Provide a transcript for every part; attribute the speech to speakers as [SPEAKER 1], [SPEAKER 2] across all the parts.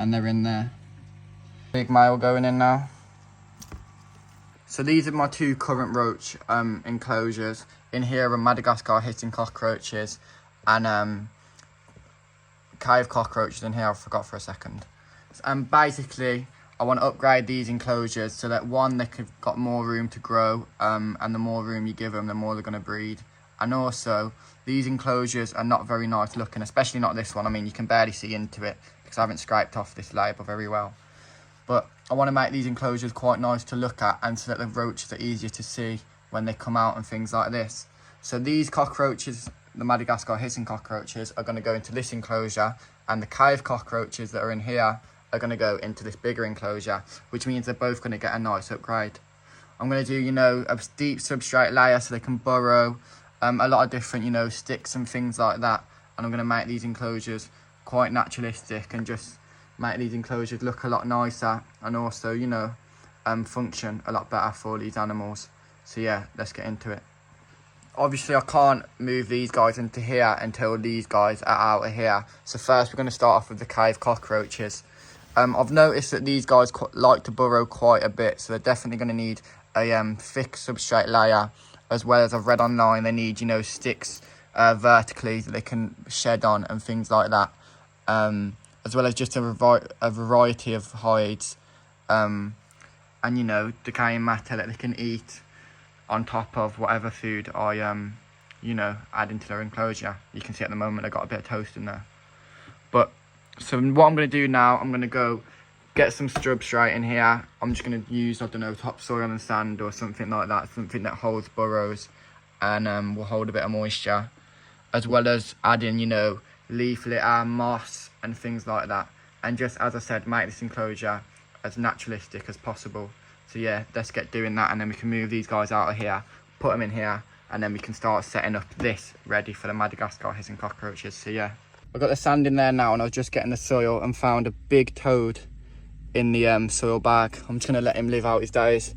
[SPEAKER 1] and they're in there. Big male going in now. So these are my two current roach enclosures. In here are Madagascar hissing cockroaches and cave cockroaches in here. I forgot for a second. And basically, I want to upgrade these enclosures so that one, they've got more room to grow, and the more room you give them, the more they're going to breed. And also, these enclosures are not very nice looking, especially not this one. I mean, you can barely see into it because I haven't scraped off this label very well. But I want to make these enclosures quite nice to look at, and so that the roaches are easier to see when they come out and things like this. So these cockroaches, the Madagascar hissing cockroaches, are going to go into this enclosure, and the cave cockroaches that are in here are going to go into this bigger enclosure, which means they're both going to get a nice upgrade. I'm going to do, you know, a deep substrate layer so they can burrow, a lot of different, you know, sticks and things like that. And I'm going to make these enclosures quite naturalistic and just make these enclosures look a lot nicer, and also, you know, function a lot better for these animals. So yeah, let's get into it. Obviously, I can't move these guys into here until these guys are out of here. So first, we're going to start off with the cave cockroaches. I've noticed that these guys like to burrow quite a bit, so they're definitely going to need a thick substrate layer, as well as I've read online they need, you know, sticks vertically that they can shed on and things like that, as well as just a variety of hides, and, you know, decaying matter that they can eat on top of whatever food I you know, add into their enclosure. You can see at the moment I've got a bit of toast in there. But so what I'm going to do now, I'm going to go get some substrate in here. I'm just going to use, I don't know, topsoil and sand or something like that, something that holds burrows and will hold a bit of moisture, as well as adding, you know, leaf litter, moss and things like that. And just, as I said, make this enclosure as naturalistic as possible. So yeah, let's get doing that, and then we can move these guys out of here, put them in here, and then we can start setting up this ready for the Madagascar hissing cockroaches. So yeah, I've got the sand in there now, and I was just getting the soil and found a big toad in the soil bag. I'm just going to let him live out his days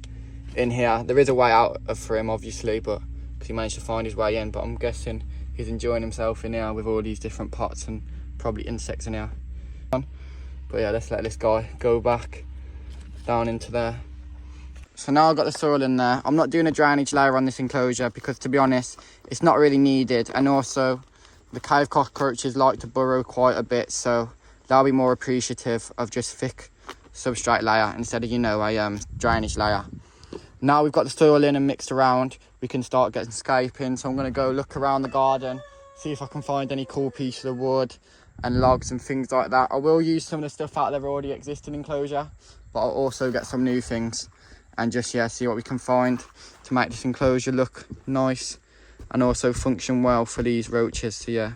[SPEAKER 1] in here. There is a way out for him, obviously, but because he managed to find his way in, but I'm guessing he's enjoying himself in here with all these different pots and probably insects in here. But yeah, let's let this guy go back down into there. So now I've got the soil in there. I'm not doing a drainage layer on this enclosure because, to be honest, it's not really needed. And also, the cave cockroaches like to burrow quite a bit, so they'll be more appreciative of just thick substrate layer instead of, you know, a drainage layer. Now we've got the soil in and mixed around, we can start getting scaping. So I'm going to go look around the garden, see if I can find any cool pieces of wood and logs and things like that. I will use some of the stuff out of their already existing enclosure, but I'll also get some new things and just, yeah, see what we can find to make this enclosure look nice and also function well for these roaches. So yeah,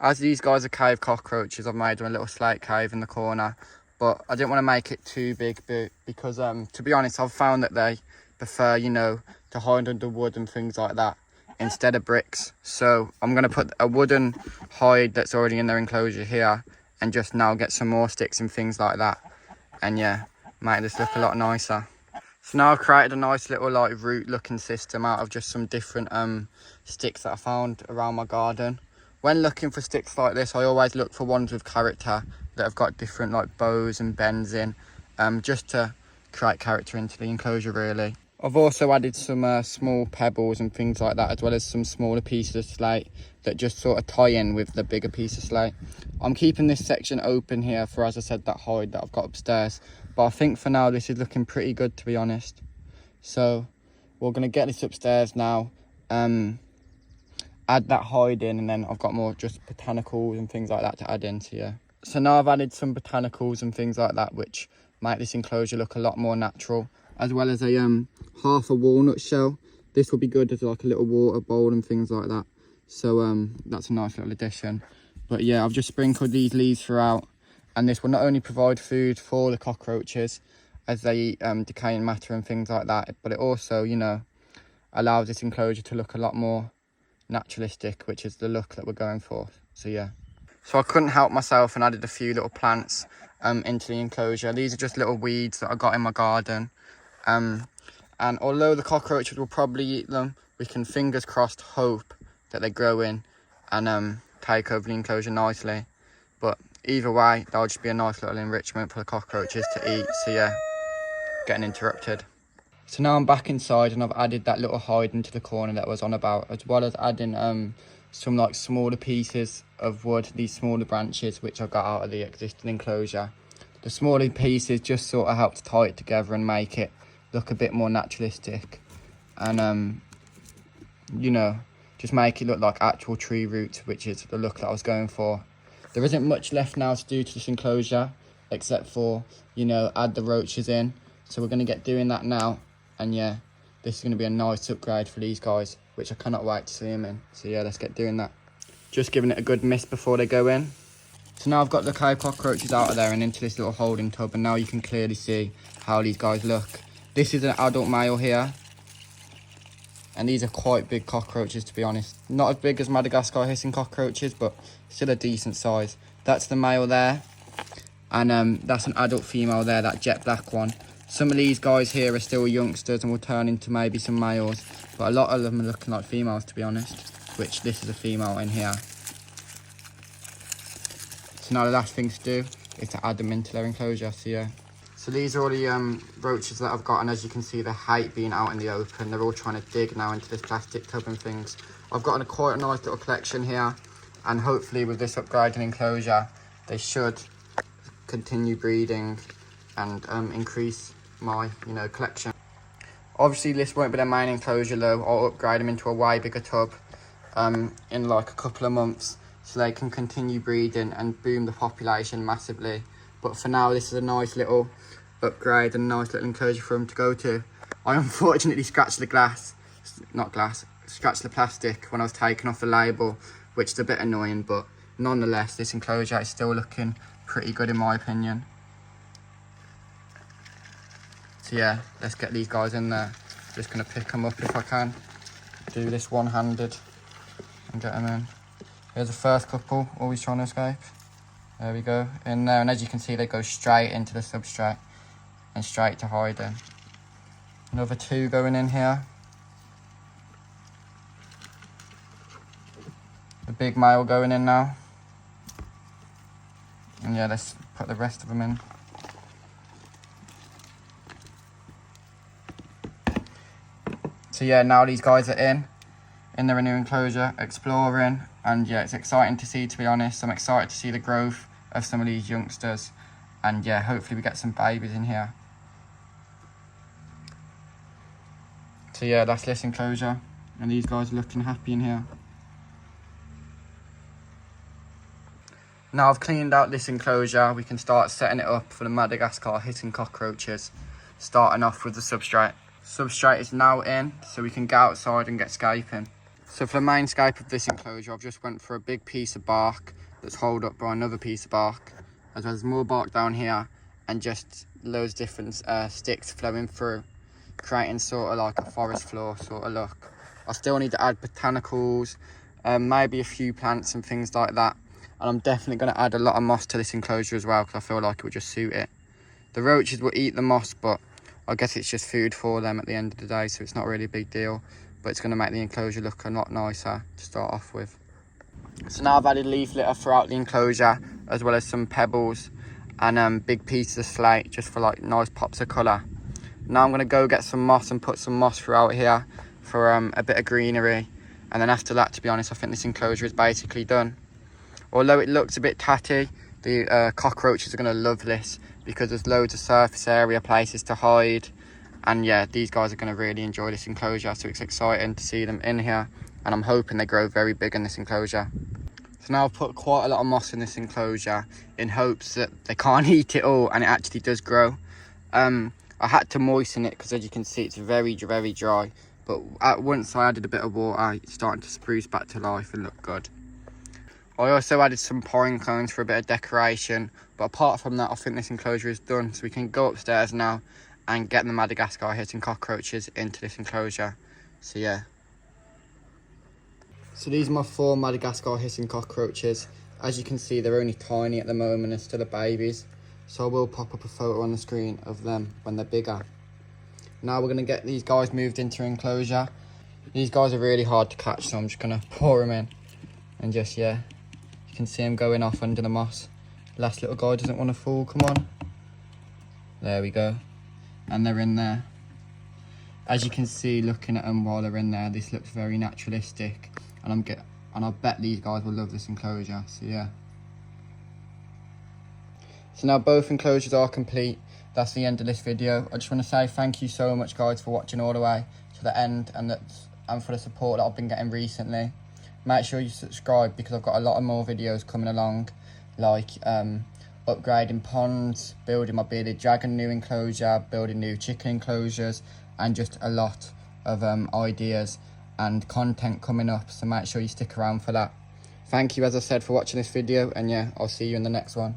[SPEAKER 1] as these guys are cave cockroaches, I've made them a little slate cave in the corner, but I didn't want to make it too big because to be honest, I've found that they prefer, you know, to hide under wood and things like that instead of bricks. So I'm going to put a wooden hide that's already in their enclosure here and just now get some more sticks and things like that, and yeah, make this look a lot nicer. So now I've created a nice little like root looking system out of just some different sticks that I found around my garden. When looking for sticks like this, I always look for ones with character that have got different like bows and bends in, just to create character into the enclosure really. I've also added some small pebbles and things like that, as well as some smaller pieces of slate that just sort of tie in with the bigger piece of slate. I'm keeping this section open here for, as I said, that hide that I've got upstairs, but I think for now this is looking pretty good, to be honest. So we're going to get this upstairs now, add that hide in, and then I've got more just botanicals and things like that to add into here. So now I've added some botanicals and things like that, which make this enclosure look a lot more natural, as well as a half a walnut shell. This will be good as like a little water bowl and things like that. So that's a nice little addition. But yeah, I've just sprinkled these leaves throughout, and this will not only provide food for the cockroaches as they eat decaying matter and things like that, but it also, you know, allows this enclosure to look a lot more naturalistic, which is the look that we're going for. So yeah, so I couldn't help myself and added a few little plants into the enclosure. These are just little weeds that I got in my garden, and although the cockroaches will probably eat them, we can, fingers crossed, hope that they grow in and take over the enclosure nicely. But either way, that'll just be a nice little enrichment for the cockroaches to eat. So yeah, getting interrupted. So now I'm back inside and I've added that little hide into the corner that I was on about, as well as adding some like smaller pieces of wood, these smaller branches which I got out of the existing enclosure. The smaller pieces just sort of help to tie it together and make it look a bit more naturalistic, and you know, just make it look like actual tree roots, which is the look that I was going for. There isn't much left now to do to this enclosure except for, you know, add the roaches in. So we're going to get doing that now. And yeah, this is going to be a nice upgrade for these guys, which I cannot wait to see them in. So yeah, let's get doing that. Just giving it a good mist before they go in. So now I've got the clay cockroaches out of there and into this little holding tub, and now you can clearly see how these guys look. This is an adult male here. And these are quite big cockroaches, to be honest. Not as big as Madagascar hissing cockroaches, but still a decent size. That's the male there. And that's an adult female there, that jet black one. Some of these guys here are still youngsters and will turn into maybe some males, but a lot of them are looking like females, to be honest, which this is a female in here. So now the last thing to do is to add them into their enclosure. So yeah. So these are all the roaches that I've got, and as you can see, they hate being out in the open. They're all trying to dig now into this plastic tub and things. I've got quite a nice little collection here, and hopefully with this upgraded enclosure, they should continue breeding and increase my, you know, collection. Obviously this won't be their main enclosure though. I'll upgrade them into a way bigger tub in like a couple of months, so they can continue breeding and boom the population massively. But for now, this is a nice little upgrade and a nice little enclosure for them to go to. I unfortunately scratched the scratched the plastic when I was taking off the label, which is a bit annoying, but nonetheless this enclosure is still looking pretty good in my opinion. So yeah, let's get these guys in there. Just gonna pick them up if I can. Do this one-handed and get them in. Here's the first couple, always trying to escape. There we go, in there, and as you can see, they go straight into the substrate and straight to hiding. Another two going in here. The big male going in now. And yeah, let's put the rest of them in. So yeah, now these guys are in their new enclosure, exploring, and yeah, it's exciting to see, to be honest. I'm excited to see the growth of some of these youngsters, and yeah, hopefully we get some babies in here. So yeah, that's this enclosure, and these guys are looking happy in here. Now I've cleaned out this enclosure, we can start setting it up for the Madagascar hissing cockroaches, starting off with the substrate. Substrate is now in, so we can get outside and get scaping. So for the main scape of this enclosure, I've just went for a big piece of bark that's held up by another piece of bark, as well as more bark down here, and just loads of different sticks flowing through, creating sort of like a forest floor sort of look. I still need to add botanicals, maybe a few plants and things like that, and I'm definitely going to add a lot of moss to this enclosure as well, because I feel like it would just suit it. The roaches will eat the moss, but I guess it's just food for them at the end of the day, so it's not really a big deal, but it's going to make the enclosure look a lot nicer to start off with. So now I've added leaf litter throughout the enclosure, as well as some pebbles and big pieces of slate, just for like nice pops of colour. Now I'm going to go get some moss and put some moss throughout here for a bit of greenery, and then after that, to be honest, I think this enclosure is basically done. Although it looks a bit tatty, the cockroaches are going to love this, because there's loads of surface area, places to hide, and yeah, these guys are going to really enjoy this enclosure, so it's exciting to see them in here, and I'm hoping they grow very big in this enclosure. So now I've put quite a lot of moss in this enclosure in hopes that they can't eat it all, and it actually does grow. I had to moisten it because, as you can see, it's very, very dry, but once I added a bit of water, it's starting to spruce back to life and look good. I also added some pine cones for a bit of decoration, but apart from that, I think this enclosure is done, so we can go upstairs now and get the Madagascar hissing cockroaches into this enclosure. So yeah. So these are my 4 Madagascar hissing cockroaches. As you can see, they're only tiny at the moment and still babies, so I will pop up a photo on the screen of them when they're bigger. Now we're going to get these guys moved into an enclosure. These guys are really hard to catch, so I'm just going to pour them in and just, yeah, you can see them going off under the moss. Last little guy doesn't want to fall, come on. There we go. And they're in there. As you can see, looking at them while they're in there, this looks very naturalistic. And I bet these guys will love this enclosure, so yeah. So now both enclosures are complete. That's the end of this video. I just want to say thank you so much, guys, for watching all the way to the end and for the support that I've been getting recently. Make sure you subscribe because I've got a lot of more videos coming along, like upgrading ponds, building my bearded dragon new enclosure, building new chicken enclosures, and just a lot of ideas and content coming up, so make sure you stick around for that. Thank you, as I said, for watching this video, and yeah, I'll see you in the next one.